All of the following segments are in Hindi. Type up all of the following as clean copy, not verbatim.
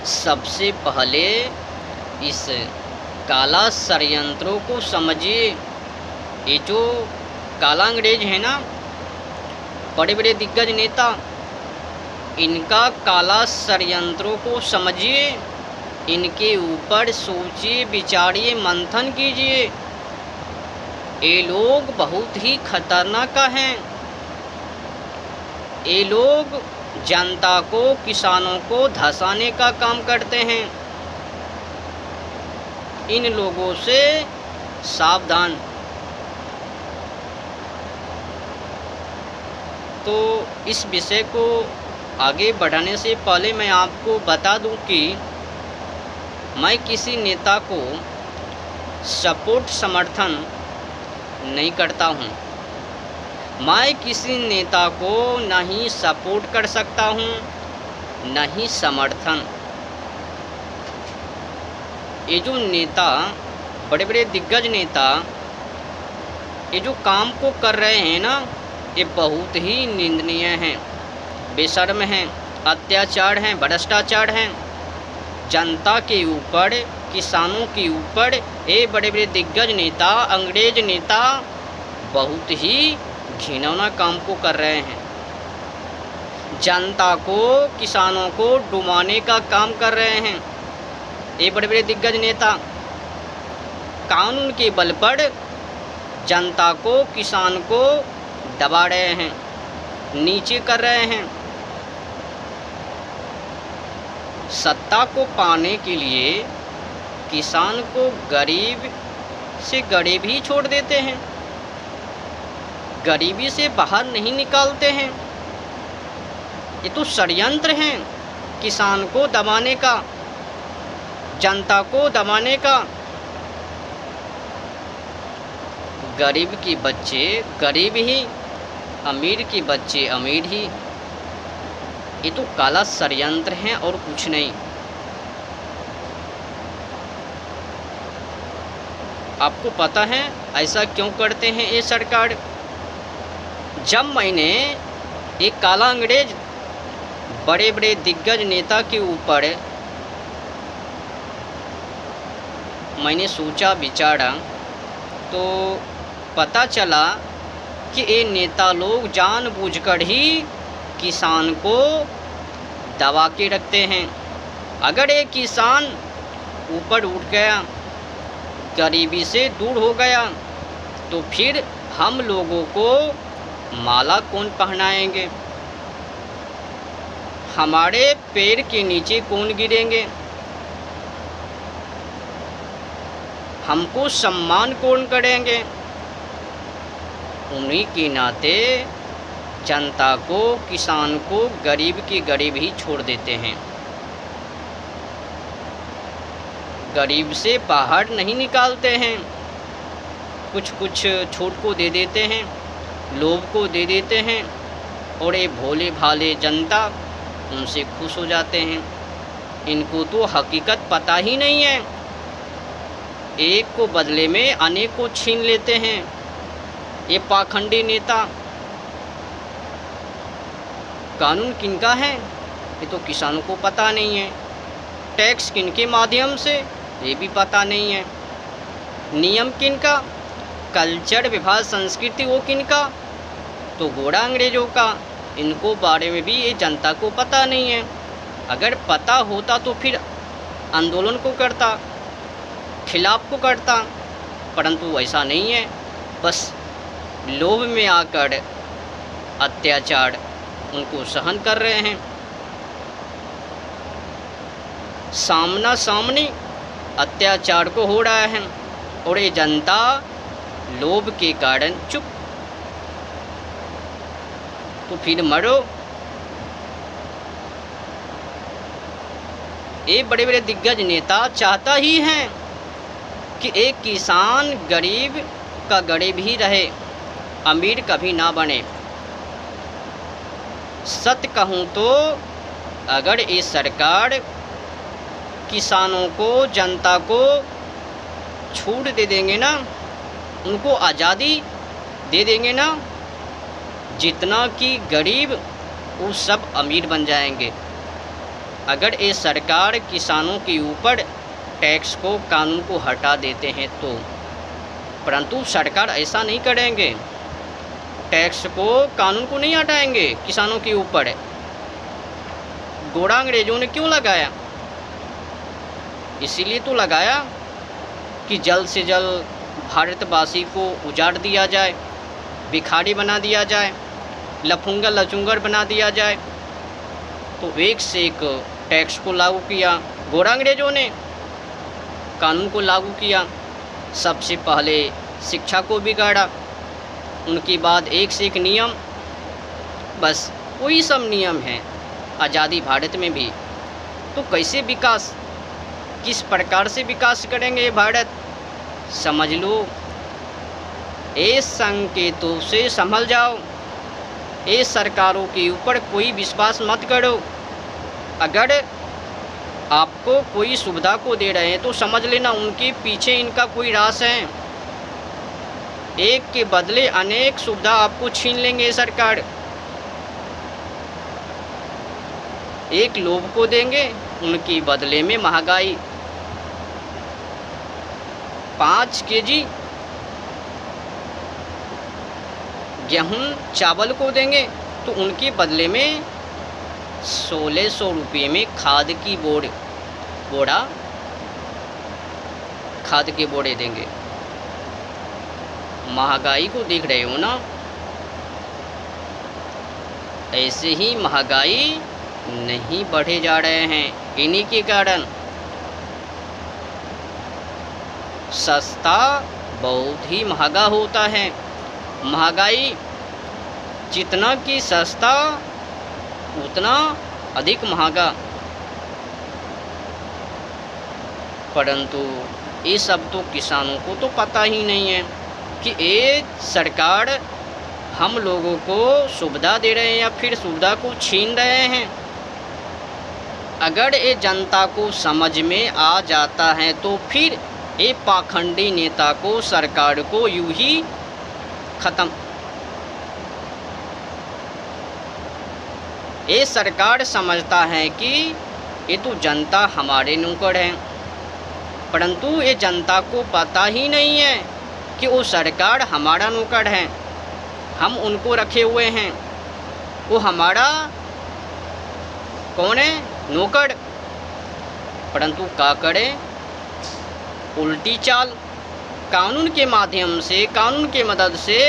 सबसे पहले इस काला षड्यंत्रों को समझिए। ये जो काला अंग्रेज है ना, बड़े बड़े दिग्गज नेता, इनका काला षड्यंत्रों को समझिए, इनके ऊपर सोचिए, विचारिए, मंथन कीजिए। ये लोग बहुत ही खतरनाक हैं। ये लोग जनता को, किसानों को धंसाने का काम करते हैं। इन लोगों से सावधान। तो इस विषय को आगे बढ़ाने से पहले मैं आपको बता दूं कि मैं किसी नेता को सपोर्ट, समर्थन नहीं करता हूं। मैं किसी नेता को न ही सपोर्ट कर सकता हूं, न ही समर्थन। ये जो नेता, बड़े बड़े दिग्गज नेता, ये जो काम को कर रहे हैं ना, ये बहुत ही निंदनीय हैं, बेशर्म हैं, अत्याचार हैं, भ्रष्टाचार हैं। जनता के ऊपर, किसानों के ऊपर ये बड़े बड़े दिग्गज नेता, अंग्रेज नेता बहुत ही घिनौना काम को कर रहे हैं। जनता को, किसानों को डुबाने का काम कर रहे हैं। ये बड़े बड़े दिग्गज नेता कानून के बल पर जनता को, किसान को दबा रहे हैं, नीचे कर रहे हैं। सत्ता को पाने के लिए किसान को गरीब से गरीब ही छोड़ देते हैं, गरीबी से बाहर नहीं निकालते हैं। ये तो षड्यंत्र हैं किसान को दबाने का, जनता को दबाने का। गरीब के बच्चे गरीब ही, अमीर के बच्चे अमीर ही। ये तो काला षड्यंत्र है और कुछ नहीं। आपको पता है ऐसा क्यों करते हैं ये सरकार? जब मैंने एक काला अंग्रेज बड़े बड़े दिग्गज नेता के ऊपर मैंने सोचा, विचारा, तो पता चला कि ये नेता लोग जानबूझकर ही किसान को दबा के रखते हैं। अगर एक किसान ऊपर उठ गया, गरीबी से दूर हो गया, तो फिर हम लोगों को माला कौन पहनाएंगे? हमारे पैर के नीचे कौन गिरेंगे? हमको सम्मान कौन करेंगे? उन्हीं के नाते जनता को, किसान को गरीब के गरीब ही छोड़ देते हैं, गरीब से बाहर नहीं निकालते हैं। कुछ कुछ छूट को दे देते हैं, लोभ को दे देते हैं, और ये भोले भाले जनता उनसे खुश हो जाते हैं। इनको तो हकीकत पता ही नहीं है। एक को बदले में अनेक को छीन लेते हैं ये पाखंडी नेता। कानून किनका है ये तो किसानों को पता नहीं है। टैक्स किनके माध्यम से ये भी पता नहीं है। नियम किनका, कल्चर विभाग, संस्कृति वो किनका, तो गोरा अंग्रेजों का। इनको बारे में भी ये जनता को पता नहीं है। अगर पता होता तो फिर आंदोलन को करता, खिलाफ को करता, परंतु ऐसा नहीं है। बस लोभ में आकर अत्याचार उनको सहन कर रहे हैं। सामना सामनी अत्याचार को हो रहा है, और ये जनता लोभ के कारण चुप। तो फिर मरो। ये बड़े बड़े दिग्गज नेता चाहता ही हैं कि एक किसान गरीब का गरीब ही रहे, अमीर कभी ना बने। सत्य कहूँ तो अगर ये सरकार किसानों को, जनता को छूट दे देंगे ना, उनको आज़ादी दे देंगे ना, जितना कि गरीब वो सब अमीर बन जाएंगे। अगर ये सरकार किसानों के ऊपर टैक्स को, कानून को हटा देते हैं तो, परंतु सरकार ऐसा नहीं करेंगे। टैक्स को, कानून को नहीं हटाएंगे किसानों के ऊपर। गोरा अंग्रेजों ने क्यों लगाया? इसीलिए तो लगाया कि जल्द से जल्द भारतवासी को उजाड़ दिया जाए, भिखारी बना दिया जाए, लफूंगा लचुंगर बना दिया जाए। तो एक से एक टैक्स को लागू किया गोरा अंग्रेजों ने, कानून को लागू किया। सबसे पहले शिक्षा को बिगाड़ा, उनके बाद एक से एक नियम, बस वही सब नियम हैं आज़ादी भारत में भी। तो कैसे विकास, किस प्रकार से विकास करेंगे ये भारत? समझ लो, ये संकेतों से संभल जाओ। ये सरकारों के ऊपर कोई विश्वास मत करो। अगर आपको कोई सुविधा को दे रहे हैं तो समझ लेना उनके पीछे इनका कोई राज है। एक के बदले अनेक सुविधा आपको छीन लेंगे सरकार। एक लोग को देंगे, उनके बदले में महंगाई। 5 केजी गेहूँ चावल को देंगे तो उनके बदले में 1600 रुपये में खाद की बोरा खाद के बोरे देंगे। महंगाई को देख रहे हो ना? ऐसे ही महंगाई नहीं बढ़े जा रहे हैं। इन्हीं के कारण सस्ता बहुत ही महंगा होता है। महंगाई जितना कि सस्ता उतना अधिक महंगा। परंतु ये सब तो किसानों को तो पता ही नहीं है कि ये सरकार हम लोगों को सुविधा दे रहे हैं या फिर सुविधा को छीन रहे हैं। अगर ये जनता को समझ में आ जाता है तो फिर ये पाखंडी नेता को, सरकार को यूं ही खत्म। ये सरकार समझता है कि ये तो जनता हमारे नौकर है, परंतु ये जनता को पता ही नहीं है कि वो सरकार हमारा नौकर है। हम उनको रखे हुए हैं, वो हमारा कौन है? नौकर। परंतु क्या करें? उल्टी चाल, कानून के माध्यम से, कानून के मदद से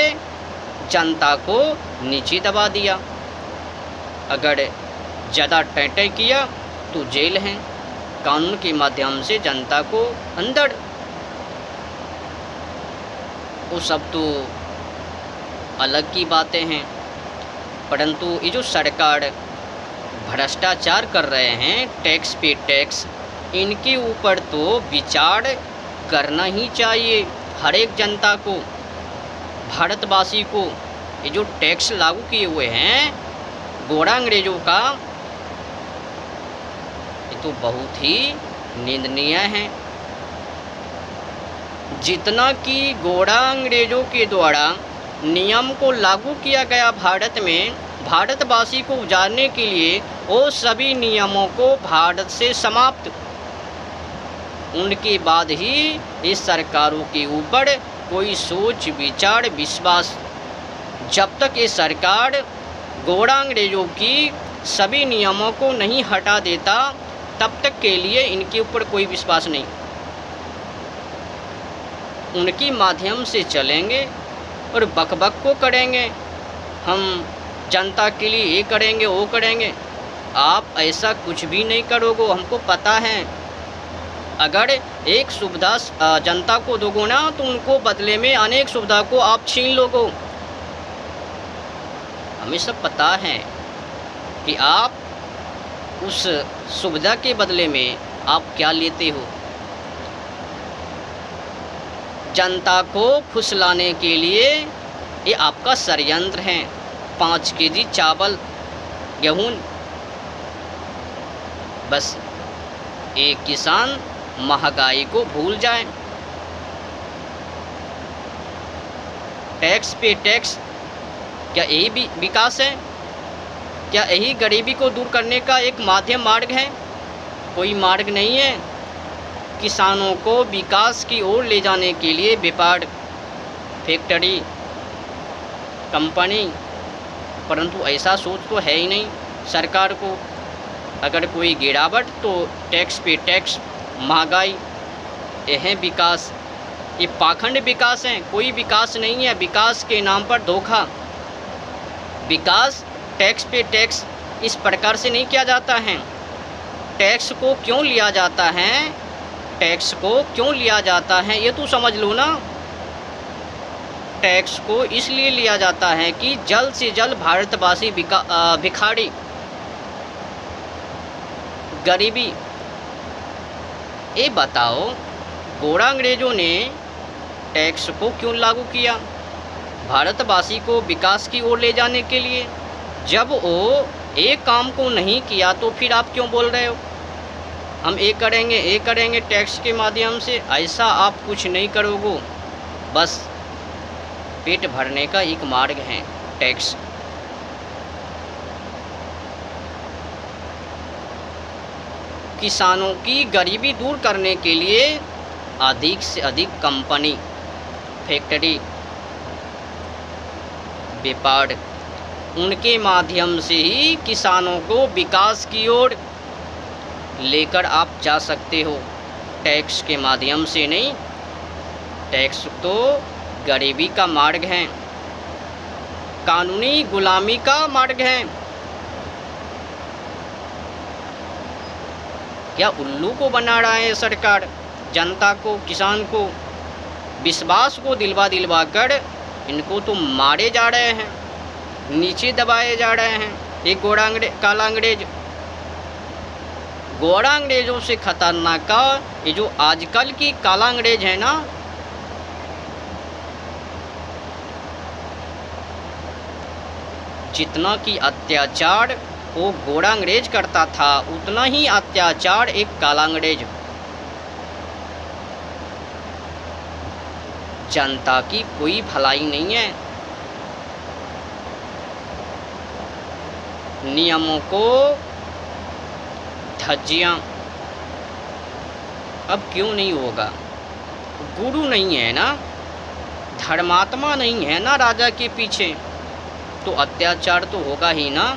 जनता को नीचे दबा दिया। अगर ज़्यादा टैं किया तो जेल है, कानून के माध्यम से जनता को अंदर। वो सब तो अलग की बातें हैं, परंतु ये जो सरकार भ्रष्टाचार कर रहे हैं, टैक्स पे टैक्स, इनके ऊपर तो विचार करना ही चाहिए। हर एक जनता को, भारतवासी को। ये जो टैक्स लागू किए हुए हैं गोरा अंग्रेजों का, ये तो बहुत ही निंदनीय है। जितना कि गोरा अंग्रेजों के द्वारा नियम को लागू किया गया भारत में, भारतवासी को उजाड़ने के लिए, वो सभी नियमों को भारत से समाप्त। उनके बाद ही इस सरकारों के ऊपर कोई सोच, विचार, विश्वास। जब तक ये सरकार गोरा अंग्रेजों की सभी नियमों को नहीं हटा देता, तब तक के लिए इनके ऊपर कोई विश्वास नहीं। उनके माध्यम से चलेंगे और बकबक को करेंगे, हम जनता के लिए ये करेंगे, वो करेंगे। आप ऐसा कुछ भी नहीं करोगे, हमको पता है। अगर एक सुविधा जनता को दोगे ना, तो उनको बदले में अनेक सुविधा को आप छीन लोगे। हमें सब पता है कि आप उस सुविधा के बदले में आप क्या लेते हो। जनता को फुसलाने के लिए ये आपका षड्यंत्र है। 5 केजी चावल, गेहूँ, बस एक किसान महंगाई को भूल जाए। टैक्स पे टैक्स, क्या यही भी विकास है? क्या यही गरीबी को दूर करने का एक माध्यम मार्ग है? कोई मार्ग नहीं है किसानों को विकास की ओर ले जाने के लिए। व्यापार, फैक्ट्री, कंपनी, परंतु ऐसा सोच तो है ही नहीं सरकार को। अगर कोई गिरावट तो टैक्स पे टैक्स, महंगाई, ये है विकास। ये पाखंड विकास है, कोई विकास नहीं है। विकास के नाम पर धोखा। विकास टैक्स पे टैक्स इस प्रकार से नहीं किया जाता है। टैक्स को क्यों लिया जाता है, टैक्स को क्यों लिया जाता है ये तो समझ लो ना। टैक्स को इसलिए लिया जाता है कि जल्द से जल्द भारतवासी भिखारी, गरीबी। ये बताओ गोरा अंग्रेजों ने टैक्स को क्यों लागू किया? भारतवासी को विकास की ओर ले जाने के लिए। जब वो एक काम को नहीं किया तो फिर आप क्यों बोल रहे हो हम ये करेंगे टैक्स के माध्यम से? ऐसा आप कुछ नहीं करोगे। बस पेट भरने का एक मार्ग है टैक्स। किसानों की गरीबी दूर करने के लिए अधिक से अधिक कंपनी, फैक्ट्री, व्यापार, उनके माध्यम से ही किसानों को विकास की ओर लेकर आप जा सकते हो, टैक्स के माध्यम से नहीं। टैक्स तो गरीबी का मार्ग है, कानूनी गुलामी का मार्ग है। क्या उल्लू को बना रहा है सरकार? जनता को, किसान को विश्वास को दिलवा कर इनको तो मारे जा रहे हैं, नीचे दबाए जा रहे हैं। एक काला अंग्रेज, गोरा अंग्रेजों से खतरनाक का ये जो आजकल की काला अंग्रेज है ना, जितना कि अत्याचार वो गोरा अंग्रेज करता था उतना ही अत्याचार एक काला अंग्रेज जनता की कोई भलाई नहीं है। नियमों को धज्जियाँ अब क्यों नहीं होगा? गुरु नहीं है ना, धर्मात्मा नहीं है ना राजा के पीछे, तो अत्याचार तो होगा ही ना।